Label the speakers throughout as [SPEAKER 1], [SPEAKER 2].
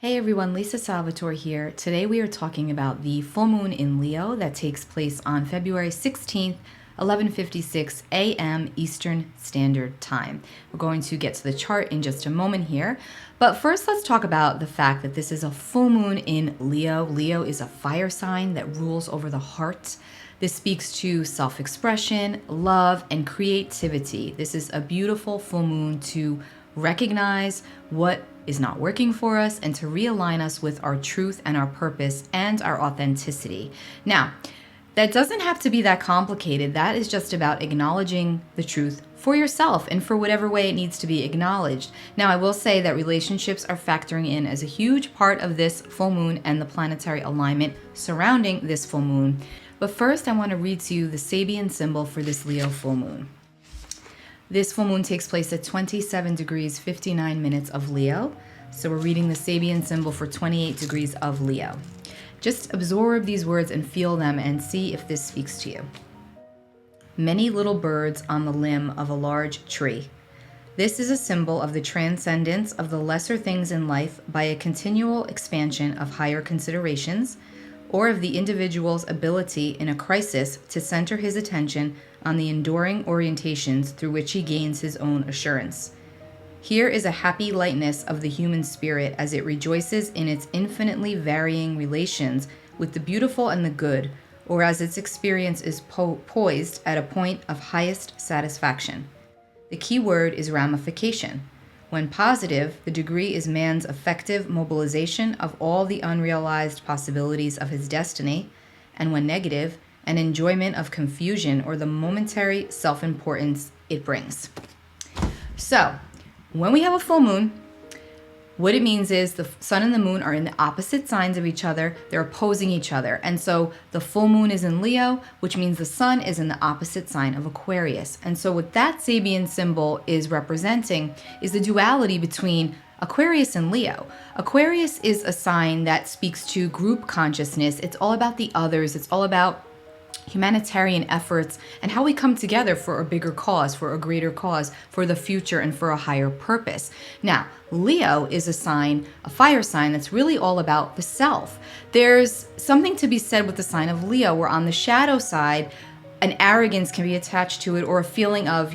[SPEAKER 1] Hey everyone, Lisa Salvatore here. Today we are talking about the full moon in Leo that takes place on February 16th, 11:56 a.m. Eastern Standard Time. We're going to get to the chart in just a moment here, but first let's talk about the fact that this is a full moon in Leo. Leo is a fire sign that rules over the heart. This speaks to self-expression, love, and creativity. This is a beautiful full moon to recognize what is not working for us and to realign us with our truth and our purpose and our authenticity. Now, that doesn't have to be that complicated. That is just about acknowledging the truth for yourself and for whatever way it needs to be acknowledged. Now, I will say that relationships are factoring in as a huge part of this full moon and the planetary alignment surrounding this full moon. But first, I want to read to you the Sabian symbol for this Leo full moon. This full moon takes place at 27 degrees 59 minutes of Leo. So we're reading the Sabian symbol for 28 degrees of Leo. Just absorb these words and feel them and see if this speaks to you. Many little birds on the limb of a large tree. This is a symbol of the transcendence of the lesser things in life by a continual expansion of higher considerations, or of the individual's ability in a crisis to center his attention on the enduring orientations through which he gains his own assurance. Here is a happy lightness of the human spirit as it rejoices in its infinitely varying relations with the beautiful and the good, or as its experience is poised at a point of highest satisfaction. The key word is ramification. When positive, the degree is man's effective mobilization of all the unrealized possibilities of his destiny, and when negative, an enjoyment of confusion or the momentary self-importance it brings. So, when we have a full moon, what it means is the sun and the moon are in the opposite signs of each other. They're opposing each other. And so the full moon is in Leo, which means the sun is in the opposite sign of Aquarius. And so what that Sabian symbol is representing is the duality between Aquarius and Leo. Aquarius is a sign that speaks to group consciousness. It's all about the others. It's all about humanitarian efforts and how we come together for a bigger cause, for a greater cause, for the future, and for a higher purpose. Now, Leo is a sign, a fire sign, that's really all about the self. There's something to be said with the sign of Leo, where on the shadow side, an arrogance can be attached to it, or a feeling of,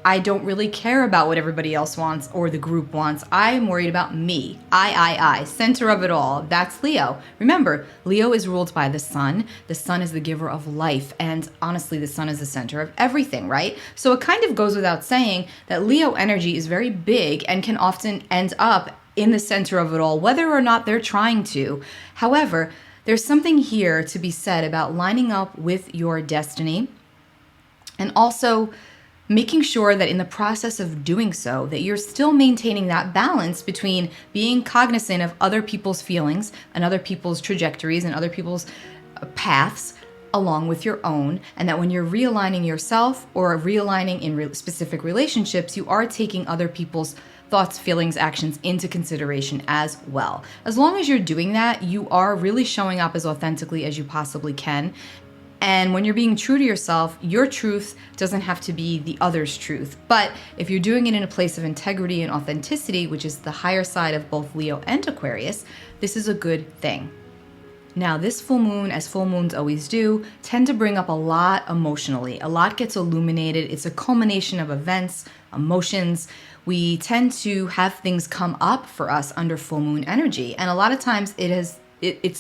[SPEAKER 1] I don't really care about what everybody else wants or the group wants. I'm worried about me. I, center of it all. That's Leo. Remember, Leo is ruled by the sun. The sun is the giver of life. And honestly, the sun is the center of everything, right? So it kind of goes without saying that Leo energy is very big and can often end up in the center of it all, whether or not they're trying to. However, there's something here to be said about lining up with your destiny and also making sure that in the process of doing so, that you're still maintaining that balance between being cognizant of other people's feelings and other people's trajectories and other people's paths along with your own, and that when you're realigning yourself or realigning in specific relationships, you are taking other people's thoughts, feelings, actions into consideration as well. As long as you're doing that, you are really showing up as authentically as you possibly can. And when you're being true to yourself, your truth doesn't have to be the other's truth. But if you're doing it in a place of integrity and authenticity, which is the higher side of both Leo and Aquarius, this is a good thing. Now, this full moon, as full moons always do, tend to bring up a lot emotionally. A lot gets illuminated. It's a culmination of events, emotions. We tend to have things come up for us under full moon energy. And a lot of times it's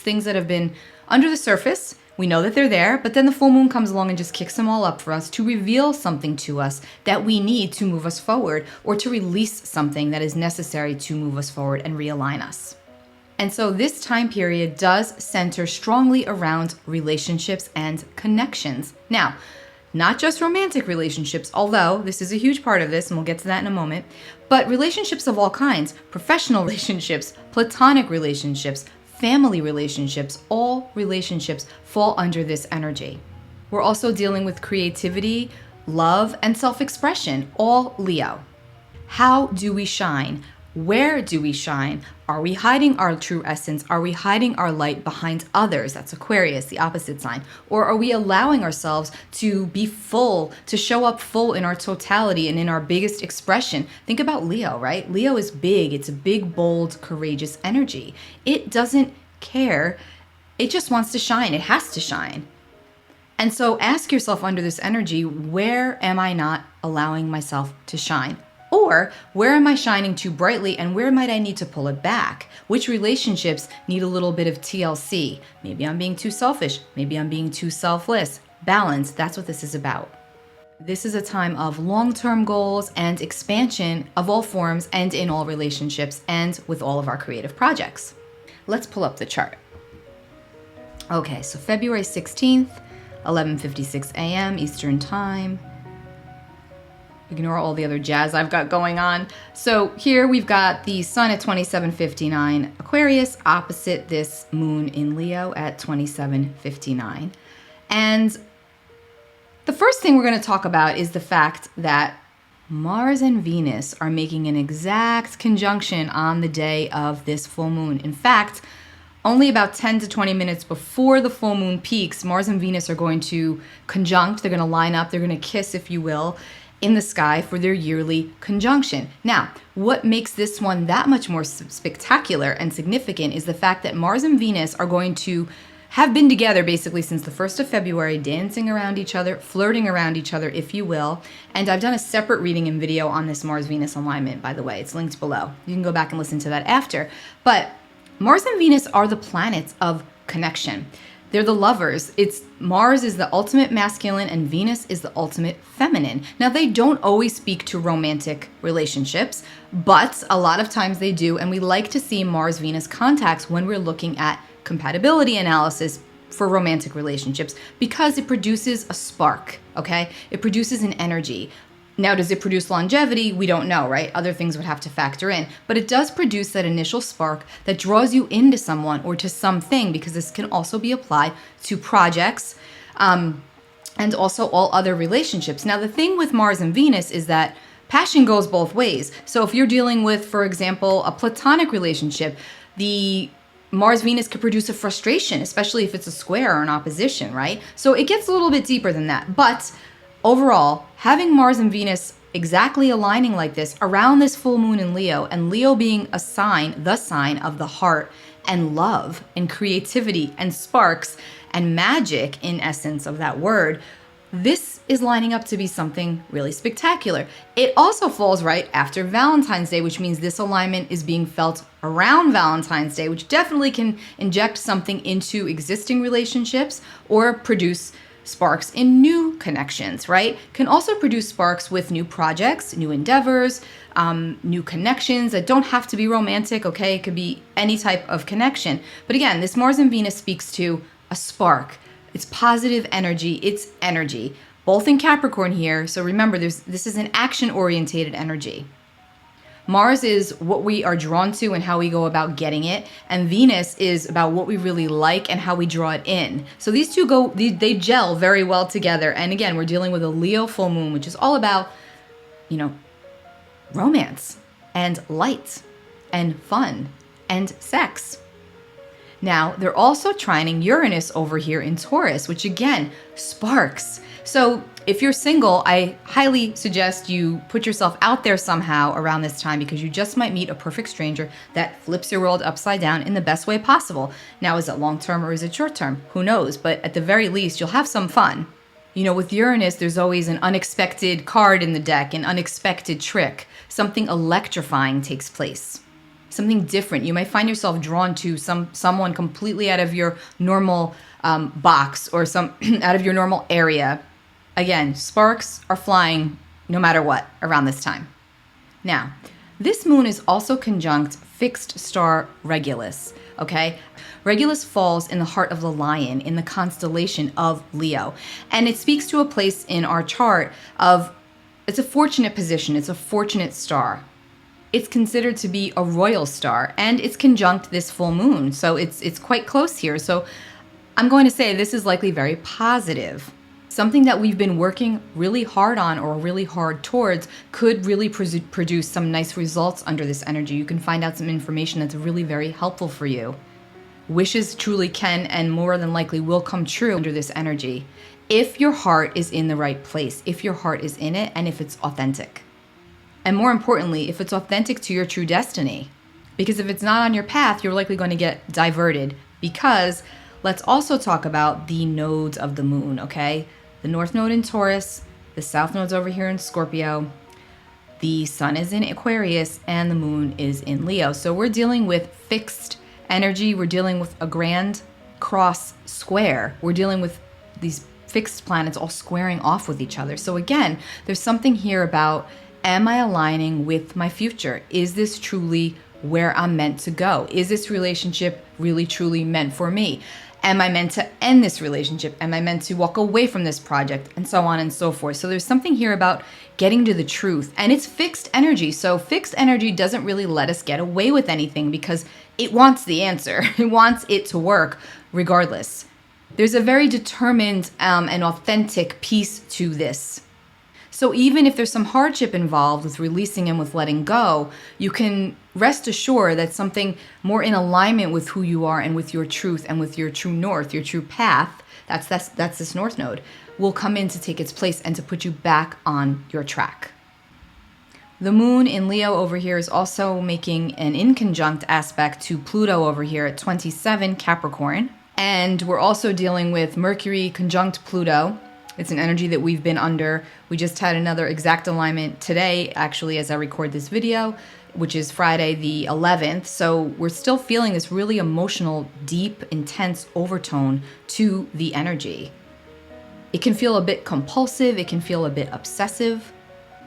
[SPEAKER 1] things that have been under the surface. We know that they're there, but then the full moon comes along and just kicks them all up for us to reveal something to us that we need to move us forward, or to release something that is necessary to move us forward and realign us. And so this time period does center strongly around relationships and connections. Now, not just romantic relationships, although this is a huge part of this, and we'll get to that in a moment, but relationships of all kinds, professional relationships, platonic relationships, family relationships, all relationships fall under this energy. We're also dealing with creativity, love, and self-expression, all Leo. How do we shine? Where do we shine? Are we hiding our true essence? Are we hiding our light behind others? That's Aquarius, the opposite sign. Or are we allowing ourselves to be full, to show up full in our totality and in our biggest expression? Think about Leo, right? Leo is big. It's a big, bold, courageous energy. It doesn't care. It just wants to shine. It has to shine. And so ask yourself under this energy, where am I not allowing myself to shine? Or where am I shining too brightly and where might I need to pull it back? Which relationships need a little bit of TLC? Maybe I'm being too selfish. Maybe I'm being too selfless. Balance, that's what this is about. This is a time of long-term goals and expansion of all forms and in all relationships and with all of our creative projects. Let's pull up the chart. Okay, so February 16th, 11:56 a.m. Eastern Time. Ignore all the other jazz I've got going on. So here we've got the sun at 27:59 Aquarius opposite this moon in Leo at 27:59. And the first thing we're going to talk about is the fact that Mars and Venus are making an exact conjunction on the day of this full moon. In fact, only about 10 to 20 minutes before the full moon peaks, Mars and Venus are going to conjunct. They're going to line up. They're going to kiss, if you will, in the sky for their yearly conjunction. Now, what makes this one that much more spectacular and significant is the fact that Mars and Venus are going to have been together basically since the 1st of February, dancing around each other, flirting around each other, if you will. And I've done a separate reading and video on this Mars-Venus alignment, by the way. It's linked below. You can go back and listen to that after. But Mars and Venus are the planets of connection. They're the lovers. Mars is the ultimate masculine and Venus is the ultimate feminine. Now, they don't always speak to romantic relationships, but a lot of times they do. And we like to see Mars-Venus contacts when we're looking at compatibility analysis for romantic relationships because it produces a spark, okay? It produces an energy. Now, does it produce longevity? We don't know, right? Other things would have to factor in. But it does produce that initial spark that draws you into someone or to something, because this can also be applied to projects and also all other relationships. Now, the thing with Mars and Venus is that passion goes both ways. So if you're dealing with, for example, a platonic relationship, the Mars-Venus could produce a frustration, especially if it's a square or an opposition, right? So it gets a little bit deeper than that. But overall, having Mars and Venus exactly aligning like this around this full moon in Leo, and Leo being a sign, the sign of the heart and love and creativity and sparks and magic in essence of that word, this is lining up to be something really spectacular. It also falls right after Valentine's Day, which means this alignment is being felt around Valentine's Day, which definitely can inject something into existing relationships or produce sparks in new connections, right? Can also produce sparks with new projects, new endeavors, new connections that don't have to be romantic, okay? It could be any type of connection. But again, this Mars and Venus speaks to a spark. It's positive energy. It's energy, both in Capricorn here. So remember, this is an action-orientated energy. Mars is what we are drawn to and how we go about getting it. And Venus is about what we really like and how we draw it in. So these two they gel very well together. And again, we're dealing with a Leo full moon, which is all about, romance and light and fun and sex. Now, they're also trining Uranus over here in Taurus, which again, sparks. So if you're single, I highly suggest you put yourself out there somehow around this time, because you just might meet a perfect stranger that flips your world upside down in the best way possible. Now, is it long-term or is it short-term? Who knows? But at the very least, you'll have some fun. With Uranus, there's always an unexpected card in the deck, an unexpected trick. Something electrifying takes place. Something different. You might find yourself drawn to someone completely out of your normal box or out of your normal area. Again, sparks are flying no matter what around this time. Now, this moon is also conjunct fixed star Regulus, okay? Regulus falls in the heart of the lion in the constellation of Leo. And it speaks to a place in our chart it's a fortunate position. It's a fortunate star. It's considered to be a royal star, and it's conjunct this full moon. So it's quite close here. So I'm going to say this is likely very positive. Something that we've been working really hard on or really hard towards could really produce some nice results under this energy. You can find out some information that's really very helpful for you. Wishes truly can and more than likely will come true under this energy if your heart is in the right place, if your heart is in it, and if it's authentic. And more importantly, if it's authentic to your true destiny. Because if it's not on your path, you're likely going to get diverted. Because let's also talk about the nodes of the moon, okay? The North Node in Taurus, the South Node's over here in Scorpio, the Sun is in Aquarius, and the Moon is in Leo. So we're dealing with fixed energy. We're dealing with a grand cross square. We're dealing with these fixed planets all squaring off with each other. So again, there's something here about, am I aligning with my future? Is this truly where I'm meant to go? Is this relationship really truly meant for me? Am I meant to end this relationship? Am I meant to walk away from this project? And so on and so forth. So there's something here about getting to the truth. And it's fixed energy. So fixed energy doesn't really let us get away with anything because it wants the answer. It wants it to work regardless. There's a very determined and authentic piece to this. So even if there's some hardship involved with releasing and with letting go, you can rest assured that something more in alignment with who you are and with your truth and with your true north, your true path, that's this North Node, will come in to take its place and to put you back on your track. The Moon in Leo over here is also making an inconjunct aspect to Pluto over here at 27 Capricorn. And we're also dealing with Mercury conjunct Pluto. It's an energy that we've been under. We just had another exact alignment today, actually, as I record this video, which is Friday the 11th. So we're still feeling this really emotional, deep, intense overtone to the energy. It can feel a bit compulsive. It can feel a bit obsessive.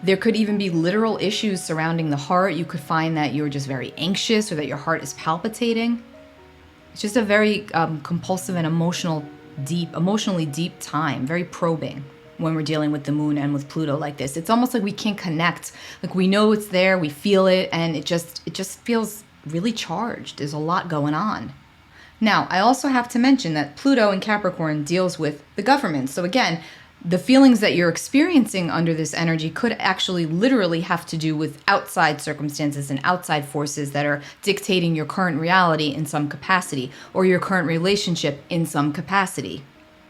[SPEAKER 1] There could even be literal issues surrounding the heart. You could find that you're just very anxious or that your heart is palpitating. It's just a very compulsive and emotionally deep time, very probing when we're dealing with the Moon and with Pluto like this. It's almost like we can't connect. Like we know it's there, we feel it, and it just feels really charged. There's a lot going on. Now, I also have to mention that Pluto in Capricorn deals with the government. So again, the feelings that you're experiencing under this energy could actually literally have to do with outside circumstances and outside forces that are dictating your current reality in some capacity or your current relationship in some capacity.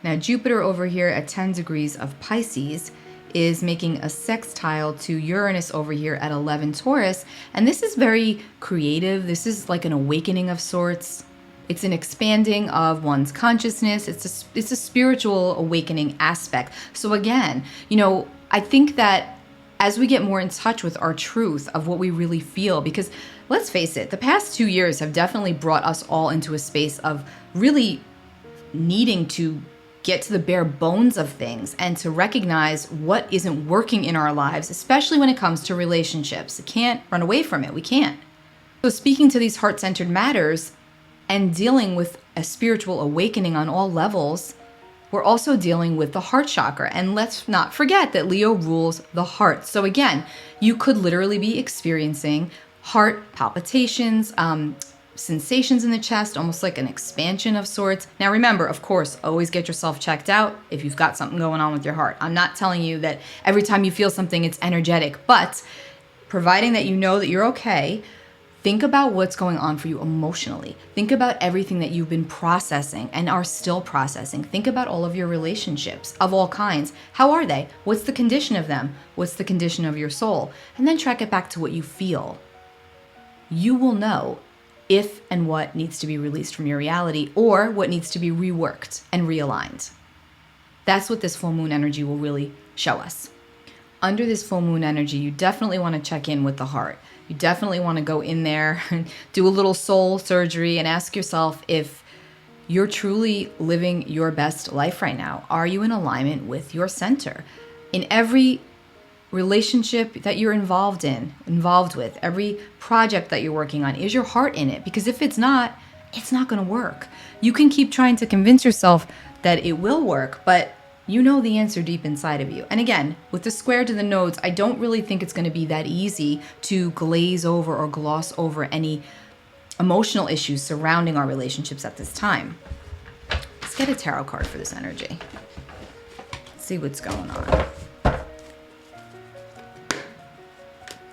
[SPEAKER 1] Now, Jupiter over here at 10 degrees of Pisces is making a sextile to Uranus over here at 11 Taurus. And this is very creative. This is like an awakening of sorts. It's an expanding of one's consciousness. It's a spiritual awakening aspect. So again, I think that as we get more in touch with our truth of what we really feel, because let's face it, the past 2 years have definitely brought us all into a space of really needing to get to the bare bones of things and to recognize what isn't working in our lives, especially when it comes to relationships. We can't run away from it. We can't. So speaking to these heart-centered matters, and dealing with a spiritual awakening on all levels, we're also dealing with the heart chakra. And let's not forget that Leo rules the heart. So again, you could literally be experiencing heart palpitations, sensations in the chest, almost like an expansion of sorts. Now remember, of course, always get yourself checked out if you've got something going on with your heart. I'm not telling you that every time you feel something, it's energetic, but providing that you know that you're okay, think about what's going on for you emotionally. Think about everything that you've been processing and are still processing. Think about all of your relationships of all kinds. How are they? What's the condition of them? What's the condition of your soul? And then track it back to what you feel. You will know if and what needs to be released from your reality or what needs to be reworked and realigned. That's what this full moon energy will really show us. Under this full moon energy, you definitely want to check in with the heart. You definitely want to go in there and do a little soul surgery and ask yourself if you're truly living your best life right now. Are you in alignment with your center? In every relationship that you're involved with, every project that you're working on, is your heart in it? Because if it's not going to work. You can keep trying to convince yourself that it will work, but you know the answer deep inside of you. And again, with the square to the nodes, I don't really think it's going to be that easy to glaze over or gloss over any emotional issues surrounding our relationships at this time. Let's get a tarot card for this energy. Let's see what's going on.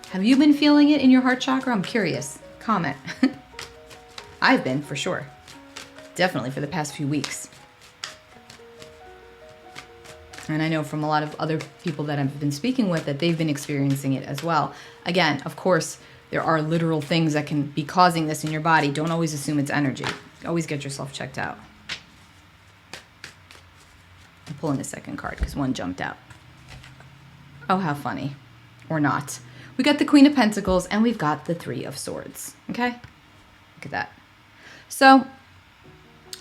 [SPEAKER 1] Have you been feeling it in your heart chakra? I'm curious. Comment. I've been, for sure. Definitely for the past few weeks. And I know from a lot of other people that I've been speaking with that they've been experiencing it as well. Again, of course, there are literal things that can be causing this in your body. Don't always assume it's energy. Always get yourself checked out. I'm pulling a second card because one jumped out. Oh, how funny. Or not. We got the Queen of Pentacles and we've got the Three of Swords. Okay? Look at that. So,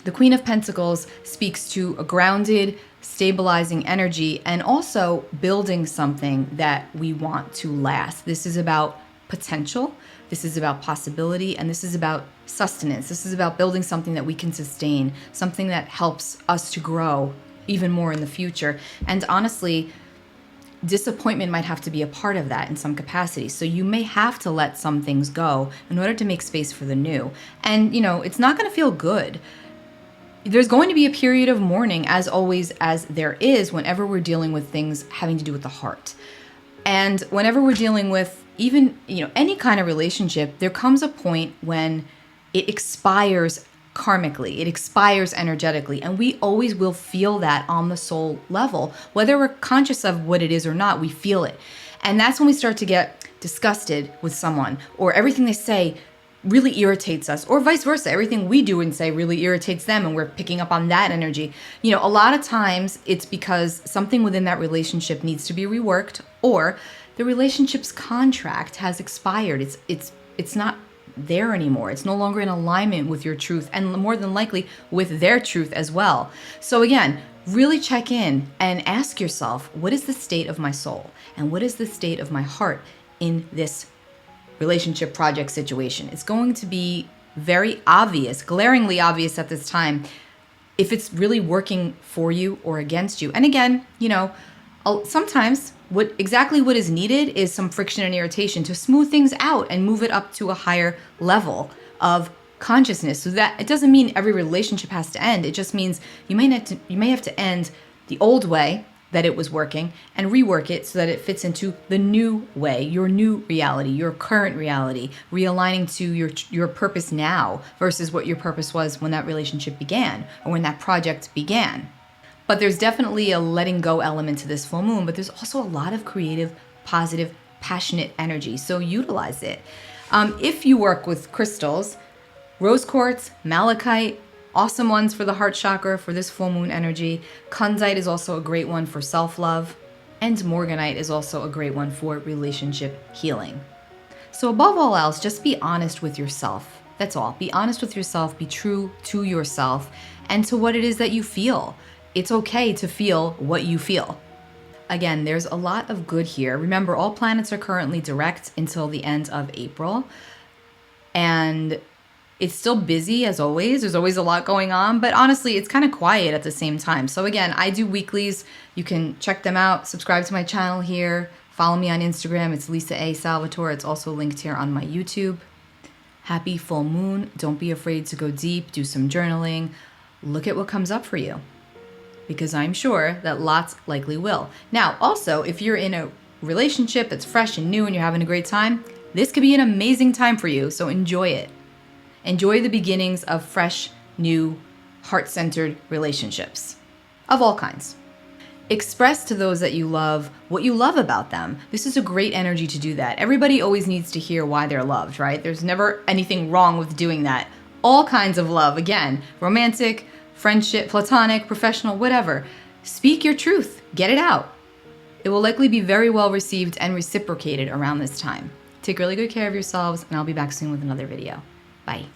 [SPEAKER 1] the Queen of Pentacles speaks to a grounded, stabilizing energy and also building something that we want to last. This is about potential. This is about possibility. And this is about sustenance. This is about building something that we can sustain, something that helps us to grow even more in the future. And honestly, disappointment might have to be a part of that in some capacity. So you may have to let some things go in order to make space for the new. And, you know, it's not going to feel good. There's going to be a period of mourning, as always, as there is whenever we're dealing with things having to do with the heart. And whenever we're dealing with even, you know, any kind of relationship, there comes a point when it expires karmically, it expires energetically, and we always will feel that on the soul level. Whether we're conscious of what it is or not, we feel it. And that's when we start to get disgusted with someone, or everything they say really irritates us, or vice versa. Everything we do and say really irritates them, and we're picking up on that energy. You know, a lot of times it's because something within that relationship needs to be reworked, or the relationship's contract has expired. It's not there anymore. It's no longer in alignment with your truth, and more than likely with their truth as well. So again, really check in and ask yourself, what is the state of my soul? And what is the state of my heart in this relationship project situation? It's going to be very obvious, glaringly obvious at this time, if it's really working for you or against you. And again, you know, sometimes what is needed is some friction and irritation to smooth things out and move it up to a higher level of consciousness. So that it doesn't mean every relationship has to end. It just means you may have to end the old way that it was working and rework it so that it fits into the new way, your new reality, your current reality, realigning to your purpose now versus what your purpose was when that relationship began or when that project began. But there's definitely a letting go element to this full moon, but there's also a lot of creative, positive, passionate energy. So utilize it. If you work with crystals, rose quartz, malachite, awesome ones for the heart chakra for this full moon energy. Kunzite is also a great one for self-love. And morganite is also a great one for relationship healing. So above all else, just be honest with yourself. That's all. Be honest with yourself. Be true to yourself and to what it is that you feel. It's okay to feel what you feel. Again, there's a lot of good here. Remember, all planets are currently direct until the end of April. And it's still busy as always. There's always a lot going on, but honestly, it's kind of quiet at the same time. So again, I do weeklies. You can check them out. Subscribe to my channel here. Follow me on Instagram. It's Lisa A. Salvatore. It's also linked here on my YouTube. Happy full moon. Don't be afraid to go deep. Do some journaling. Look at what comes up for you, because I'm sure that lots likely will. Now, also, if you're in a relationship that's fresh and new and you're having a great time, this could be an amazing time for you, so enjoy it. Enjoy the beginnings of fresh, new, heart-centered relationships of all kinds. Express to those that you love what you love about them. This is a great energy to do that. Everybody always needs to hear why they're loved, right? There's never anything wrong with doing that. All kinds of love, again, romantic, friendship, platonic, professional, whatever. Speak your truth. Get it out. It will likely be very well received and reciprocated around this time. Take really good care of yourselves, and I'll be back soon with another video. Bye.